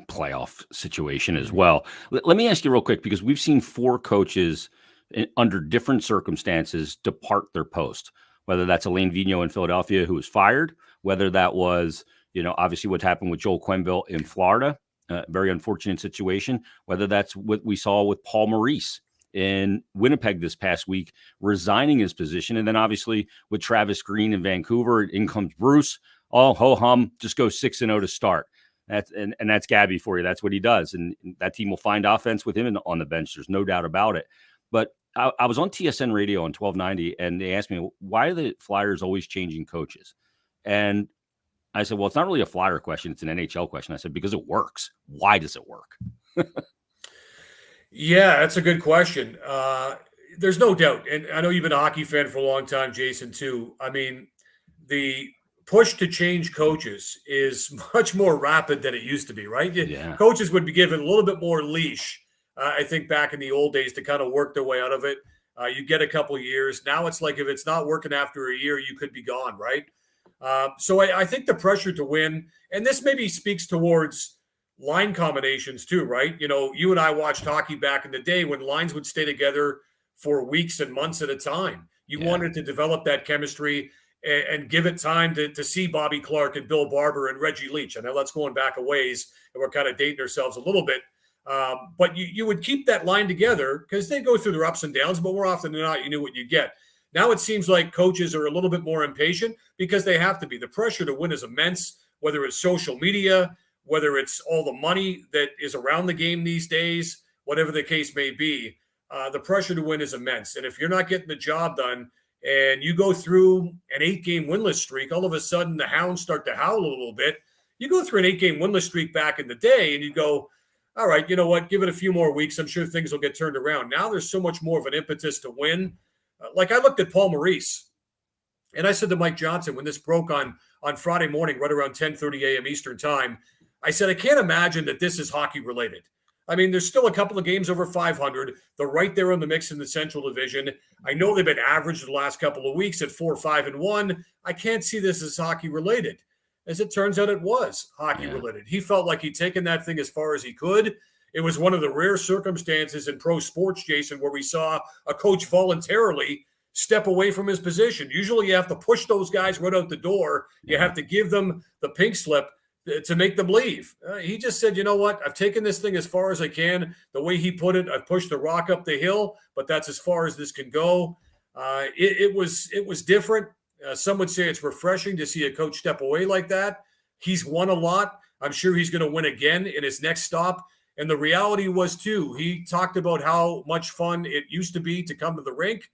playoff situation as well. Let me ask you real quick, because we've seen 4 coaches under different circumstances depart their post, whether that's Alain Vigneault in Philadelphia, who was fired, whether that was, obviously what happened with Joel Quenneville in Florida, very unfortunate situation, whether that's what we saw with Paul Maurice in Winnipeg this past week, resigning his position. And then obviously with Travis Green in Vancouver, in comes Bruce, all ho-hum, just go 6-0 to start. That's Gabby for you. That's what he does. And that team will find offense with him on the bench. There's no doubt about it. But I was on TSN radio on 1290, and they asked me, why are the Flyers always changing coaches? And I said, well, it's not really a Flyer question. It's an NHL question. I said, because it works. Why does it work? Yeah, that's a good question. There's no doubt. And I know you've been a hockey fan for a long time, Jason, too. I mean, the push to change coaches is much more rapid than it used to be, right? Yeah. Coaches would be given a little bit more leash, I think, back in the old days to kind of work their way out of it. You get a couple of years. Now it's like if it's not working after a year, you could be gone, right? So I think the pressure to win, and this maybe speaks towards line combinations too, right? You and I watched hockey back in the day when lines would stay together for weeks and months at a time. You wanted to develop that chemistry and give it time to see Bobby Clark and Bill Barber and Reggie Leach. I know that's going back a ways, and we're kind of dating ourselves a little bit. But you would keep that line together because they go through their ups and downs, but more often than not, you knew what you get. Now it seems like coaches are a little bit more impatient because they have to be. The pressure to win is immense, whether it's social media, whether it's all the money that is around the game these days, whatever the case may be. The pressure to win is immense. And if you're not getting the job done and you go through an 8-game winless streak, all of a sudden the hounds start to howl a little bit. You go through an 8-game winless streak back in the day and you go, all right, you know what, give it a few more weeks. I'm sure things will get turned around. Now there's so much more of an impetus to win. Like I looked at Paul Maurice and I said to Mike Johnson when this broke on Friday morning, right around 10:30 a.m. Eastern time, I said, I can't imagine that this is hockey related. I mean, there's still a couple of games over 500. They're right there in the mix in the Central Division. I know they've been averaged the last couple of weeks at 4-5-1. I can't see this as hockey related. As it turns out, it was hockey related. He felt like he'd taken that thing as far as he could. It was one of the rare circumstances in pro sports, Jason, where we saw a coach voluntarily step away from his position. Usually you have to push those guys right out the door. You have to give them the pink slip to make them leave. He just said, you know what? I've taken this thing as far as I can. The way he put it, I've pushed the rock up the hill, but that's as far as this can go. It was different. Some would say it's refreshing to see a coach step away like that. He's won a lot. I'm sure he's going to win again in his next stop. And the reality was, too, he talked about how much fun it used to be to come to the rink.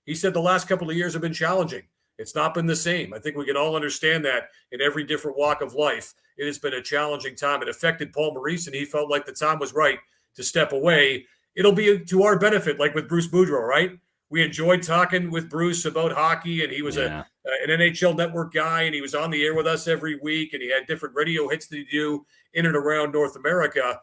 He said the last couple of years have been challenging. It's not been the same. I think we can all understand that in every different walk of life. It has been a challenging time. It affected Paul Maurice, and he felt like the time was right to step away. It'll be to our benefit, like with Bruce Boudreau, right? We enjoyed talking with Bruce about hockey, and he was an NHL Network guy, and he was on the air with us every week, and he had different radio hits that he do in and around North America.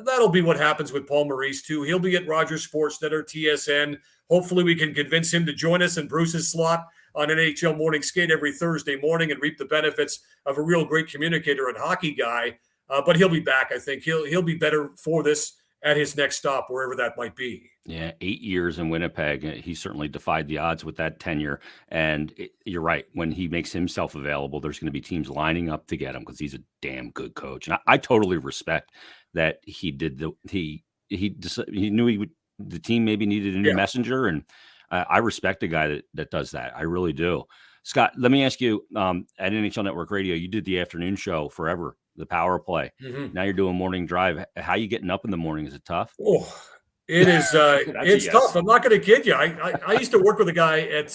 That'll be what happens with Paul Maurice, too. He'll be at Rogers Sportsnet or TSN. Hopefully we can convince him to join us in Bruce's slot on NHL Morning Skate every Thursday morning and reap the benefits of a real great communicator and hockey guy. But he'll be back, I think. He'll be better for this at his next stop, wherever that might be. Yeah, 8 years in Winnipeg. He certainly defied the odds with that tenure. And you're right. When he makes himself available, there's going to be teams lining up to get him because he's a damn good coach. And I totally respect that he did he knew the team maybe needed a new messenger. And I respect a guy that does that. I really do. Scott, let me ask you, at NHL Network Radio, you did the afternoon show forever, the power play. Mm-hmm. Now you're doing morning drive. How are you getting up in the morning? Is it tough? Oh, it is. It's tough. I'm not going to kid you. I used to work with a guy at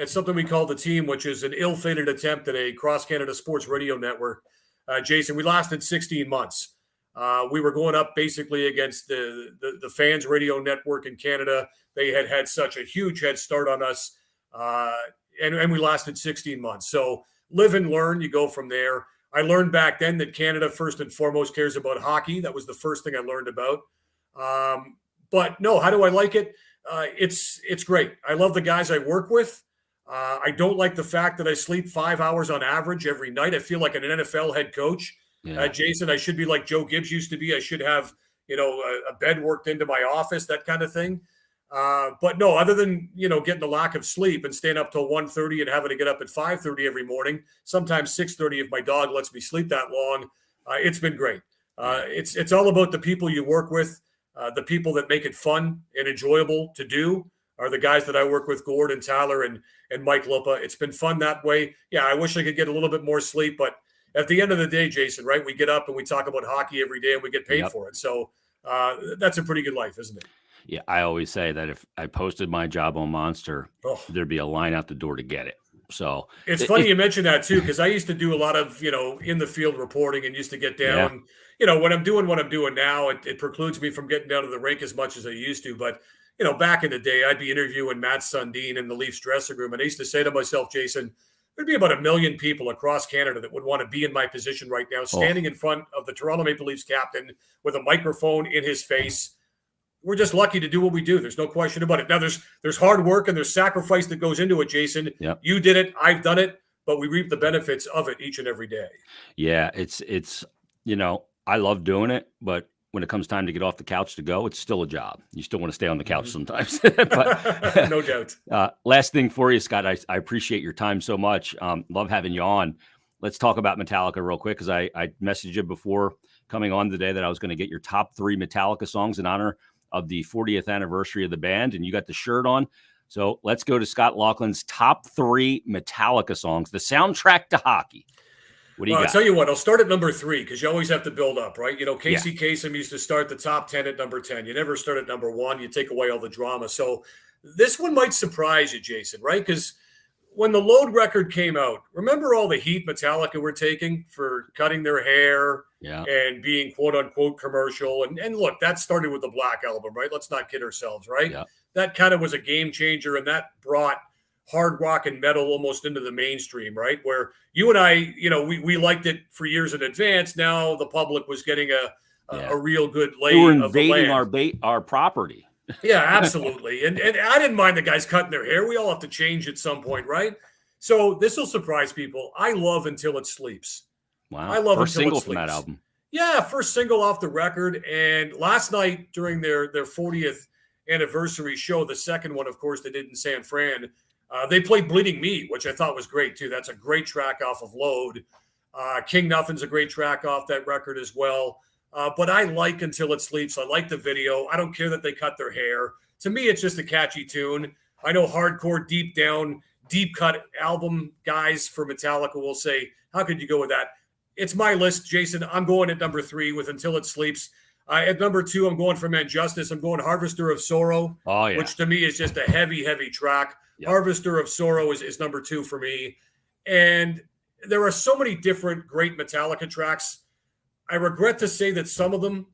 something we call The Team, which is an ill-fated attempt at a cross-Canada sports radio network. Jason, we lasted 16 months. We were going up basically against the Fans Radio Network in Canada. They had such a huge head start on us, and we lasted 16 months. So live and learn. You go from there. I learned back then that Canada, first and foremost, cares about hockey. That was the first thing I learned about. But no, how do I like it? It's great. I love the guys I work with. I don't like the fact that I sleep 5 hours on average every night. I feel like an NFL head coach. Yeah. Jason, I should be like Joe Gibbs used to be. I should have, a bed worked into my office, that kind of thing. But no, other than, getting the lack of sleep and staying up till 1:30 and having to get up at 5:30 every morning, sometimes 6:30 if my dog lets me sleep that long, it's been great. It's all about the people you work with. The people that make it fun and enjoyable to do are the guys that I work with, Gord and Tyler and Mike Lopa. It's been fun that way. Yeah, I wish I could get a little bit more sleep, but at the end of the day, Jason, right, we get up and we talk about hockey every day and we get paid for it. So that's a pretty good life, isn't it? Yeah, I always say that if I posted my job on Monster, there'd be a line out the door to get it. So it's funny you mentioned that too, because I used to do a lot of, in the field reporting and used to get down, when I'm doing what I'm doing now, it precludes me from getting down to the rink as much as I used to. But, back in the day, I'd be interviewing Matt Sundin in the Leafs dressing room. And I used to say to myself, Jason, there'd be about 1 million people across Canada that would want to be in my position right now, standing in front of the Toronto Maple Leafs captain with a microphone in his face. We're just lucky to do what we do. There's no question about it. Now, there's hard work and there's sacrifice that goes into it, Jason. Yep. You did it. I've done it. But we reap the benefits of it each and every day. Yeah, it's I love doing it. But when it comes time to get off the couch to go, it's still a job. You still want to stay on the couch sometimes. But, no doubt. Last thing for you, Scott, I appreciate your time so much. Love having you on. Let's talk about Metallica real quick, because I messaged you before coming on today that I was going to get your top 3 Metallica songs in honor of the 40th anniversary of the band, and you got the shirt on. So let's go to Scott Laughlin's top 3 Metallica songs, the soundtrack to hockey. What do you got? I'll tell you what, I'll start at number 3 because you always have to build up, right? Casey Kasem used to start the top 10 at number 10. You never start at number 1. You take away all the drama. So this one might surprise you, Jason, right? Because when the Load record came out, remember all the heat Metallica were taking for cutting their hair and being quote unquote commercial. And look, that started with the Black Album, right? Let's not kid ourselves, right? Yeah. That kind of was a game changer, and that brought hard rock and metal almost into the mainstream, right? Where you and I, we liked it for years in advance. Now the public was getting a real good lay were of the invading our property. Yeah, absolutely. And I didn't mind the guys cutting their hair. We all have to change at some point, right? So this will surprise people. I love Until It Sleeps. Wow. I love First Until single It Sleeps. from that album. Yeah, first single off the record. And last night during their 40th anniversary show, the second one, of course, they did in San Fran, they played Bleeding Me, which I thought was great, too. That's a great track off of Load. King Nothin's a great track off that record as well. But I like Until It Sleeps. I like the video. I don't care that they cut their hair. To me, it's just a catchy tune. I know hardcore, deep down, deep cut album guys for Metallica will say, how could you go with that? It's my list, Jason. I'm going at number 3 with Until It Sleeps. At number 2, I'm going for Man Justice. I'm going Harvester of Sorrow, which to me is just a heavy, heavy track. Yep. Harvester of Sorrow is number 2 for me. And there are so many different great Metallica tracks. I regret to say that some of them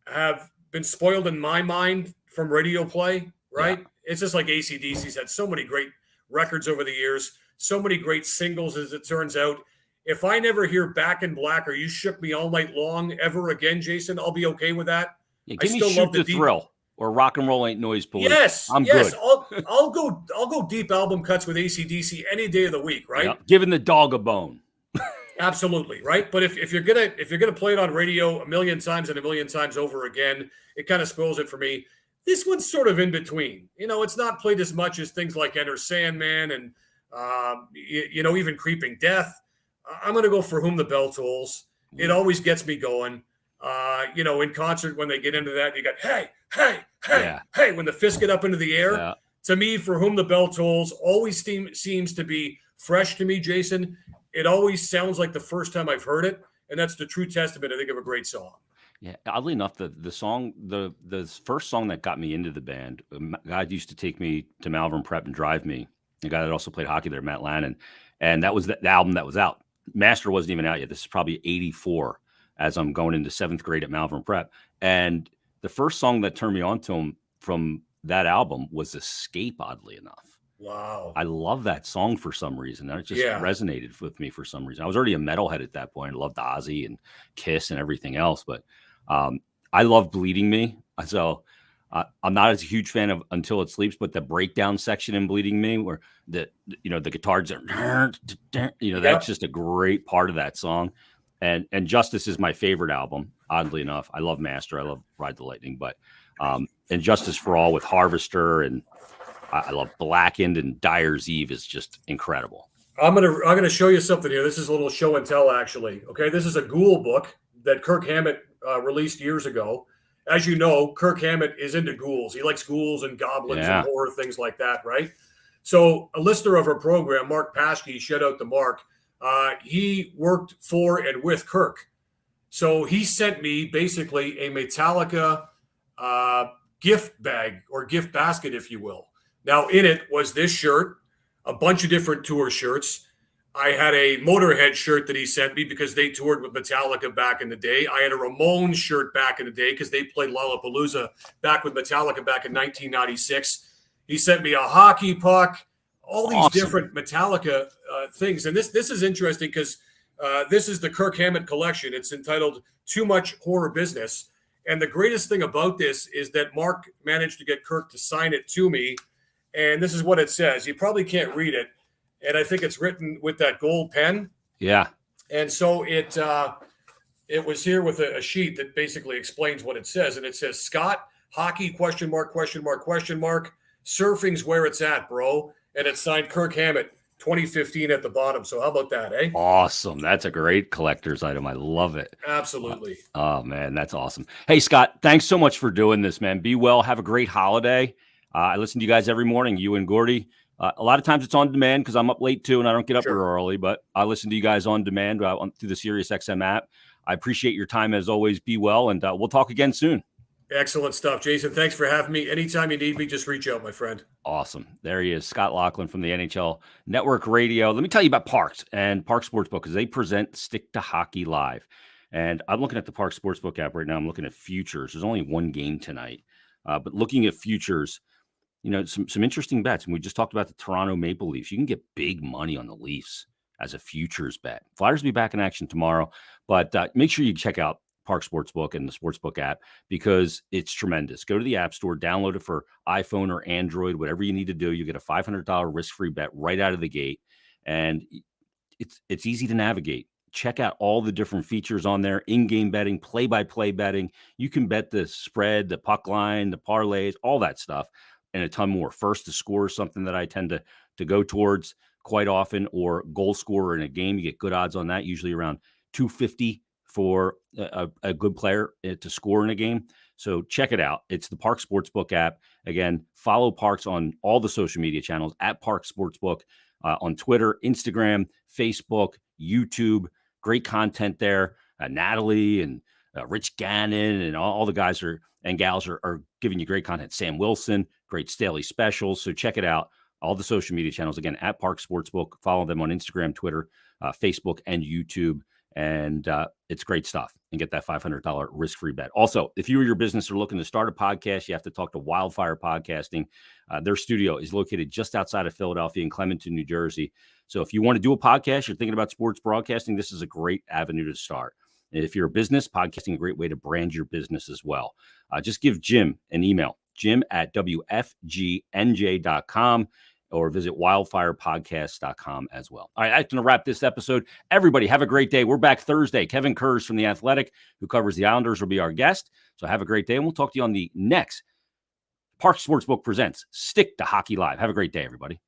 have been spoiled in my mind from radio play, right? Yeah. It's just like AC/DC's had so many great records over the years, so many great singles, as it turns out. If I never hear Back in Black or You Shook Me All Night Long ever again, Jason, I'll be okay with that. Yeah, give me Shoot the Thrill or Rock and Roll Ain't Noise Police. Yes, I'm good. I'll go deep album cuts with AC/DC any day of the week, right? Yeah. Giving the dog a bone. Absolutely, right? But if you're gonna play it on radio 1 million times and 1 million times over again, it kind of spoils it for me. This one's sort of in between. It's not played as much as things like Enter Sandman and even Creeping Death. I'm gonna go For Whom the Bell Tolls. It always gets me going. In concert when they get into that, you got hey when the fists get up into the air. Yeah. To me, For Whom the Bell Tolls always seems to be fresh to me, Jason. It always sounds like the first time I've heard it, and that's the true testament, I think, of a great song. Yeah, oddly enough, the song, the first song that got me into the band, a guy used to take me to Malvern Prep and drive me. A guy that also played hockey there, Matt Lannon, and that was the album that was out. Master wasn't even out yet. This is probably 84 as I'm going into 7th grade at Malvern Prep. And the first song that turned me on to him from that album was Escape, oddly enough. Wow. I love that song for some reason. It just resonated with me for some reason. I was already a metalhead at that point. I loved Ozzy and Kiss and everything else, but I love Bleeding Me. So I'm not as a huge fan of Until It Sleeps, but the breakdown section in Bleeding Me, where the guitars are, that's just a great part of that song. And Justice is my favorite album, oddly enough. I love Master. I love Ride the Lightning, but and Justice for All with Harvester, and I love Blackened, and Dyer's Eve is just incredible. I'm gonna show you something here. This is a little show and tell, actually. Okay, this is a Ghoul book that Kirk Hammett released years ago. As you know, Kirk Hammett is into ghouls. He likes ghouls and goblins and horror, things like that, right? So a listener of our program, Mark Paschke, shout out to Mark, he worked for and with Kirk. So he sent me basically a Metallica gift bag or gift basket, if you will. Now, in it was this shirt, a bunch of different tour shirts. I had a Motorhead shirt that he sent me because they toured with Metallica back in the day. I had a Ramones shirt back in the day because they played Lollapalooza back with Metallica back in 1996. He sent me a hockey puck, all these different Metallica things. And this is interesting because this is the Kirk Hammett collection. It's entitled Too Much Horror Business. And the greatest thing about this is that Mark managed to get Kirk to sign it to me. And this is what it says. You probably can't read it. And I think it's written with that gold pen. Yeah. And so it was here with a sheet that basically explains what it says. And it says, Scott, hockey, question mark, question mark, question mark. Surfing's where it's at, bro. And it's signed Kirk Hammett, 2015 at the bottom. So how about that, eh? Awesome. That's a great collector's item. I love it. Absolutely. Oh, man, that's awesome. Hey, Scott, thanks so much for doing this, man. Be well. Have a great holiday. I listen to you guys every morning, you and Gordy. A lot of times it's on demand because I'm up late too and I don't get up real early, but I listen to you guys on demand through the SiriusXM app. I appreciate your time as always. Be well, and we'll talk again soon. Excellent stuff, Jason. Thanks for having me. Anytime you need me, just reach out, my friend. Awesome. There he is, Scott Laughlin from the NHL Network Radio. Let me tell you about Parx and Parx Sportsbook because they present Stick to Hockey Live. And I'm looking at the Parx Sportsbook app right now. I'm looking at futures. There's only one game tonight, but looking at futures, some interesting bets. And we just talked about the Toronto Maple Leafs. You can get big money on the Leafs as a futures bet. Flyers will be back in action tomorrow, but make sure you check out Parx Sportsbook and the Sportsbook app because it's tremendous. Go to the App Store, download it for iPhone or Android, whatever you need to do. You get a $500 risk-free bet right out of the gate, and it's easy to navigate. Check out all the different features on there, in-game betting, play-by-play betting. You can bet the spread, the puck line, the parlays, all that stuff, and a ton more. First to score is something that I tend to go towards quite often, or goal scorer in a game. You get good odds on that, usually around 250 for a good player to score in a game. So check it out. It's the Parx Sportsbook app. Again, follow Parx on all the social media channels at Parx Sportsbook on Twitter, Instagram, Facebook, YouTube. Great content there. Natalie and Rich Gannon and all the guys and gals are giving you great content. Sam Wilson, great daily specials. So check it out. All the social media channels, again, at Parx Sportsbook. Follow them on Instagram, Twitter, Facebook, and YouTube. And it's great stuff. And get that $500 risk-free bet. Also, if you or your business are looking to start a podcast, you have to talk to Wildfire Podcasting. Their studio is located just outside of Philadelphia in Clementon, New Jersey. So if you want to do a podcast, you're thinking about sports broadcasting, this is a great avenue to start. And if you're a business, podcasting is a great way to brand your business as well. Just give Jim an email, jim@wfgnj.com. or visit wildfirepodcast.com as well. All right, that's going to wrap this episode. Everybody, have a great day. We're back Thursday. Kevin Kurz from The Athletic, who covers the Islanders, will be our guest. So have a great day, and we'll talk to you on the next Parx Sportsbook Presents Stick to Hockey Live. Have a great day, everybody.